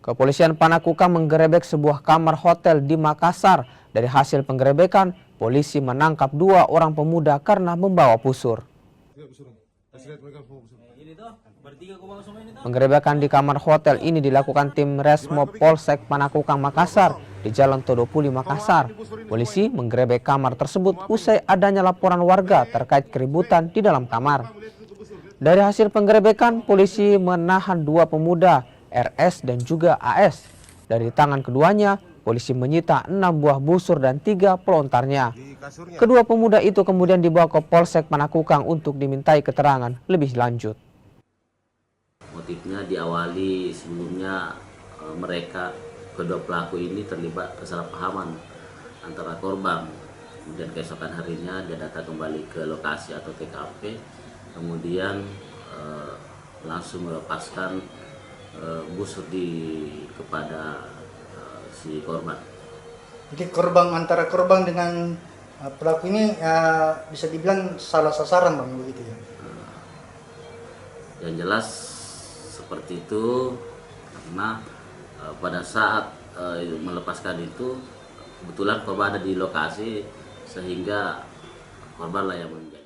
Kepolisian Panakukang menggerebek sebuah kamar hotel di Makassar. Dari hasil penggerebekan, polisi menangkap 2 orang pemuda karena membawa pusur. Penggerebekan di kamar hotel ini dilakukan tim Resmob Polsek Panakukang Makassar di Jalan Todopuli Makassar. Polisi menggerebek kamar tersebut usai adanya laporan warga terkait keributan di dalam kamar. Dari hasil penggerebekan, polisi menahan 2 pemuda, RS dan juga AS. Dari tangan keduanya, polisi menyita 6 buah busur dan 3 pelontarnya. Kedua pemuda itu kemudian dibawa ke Polsek Panakukang untuk dimintai keterangan lebih lanjut. Motifnya diawali sebelumnya mereka kedua pelaku ini terlibat kesalahpahaman antara korban. Kemudian keesokan harinya dia datang kembali ke lokasi atau TKP, kemudian langsung melepaskan busur kepada si korban. Jadi antara korban dengan pelaku ini bisa dibilang salah sasaran, Bang, begitu ya? Yang jelas seperti itu karena pada saat melepaskan itu kebetulan korban ada di lokasi sehingga korbanlah yang menjadi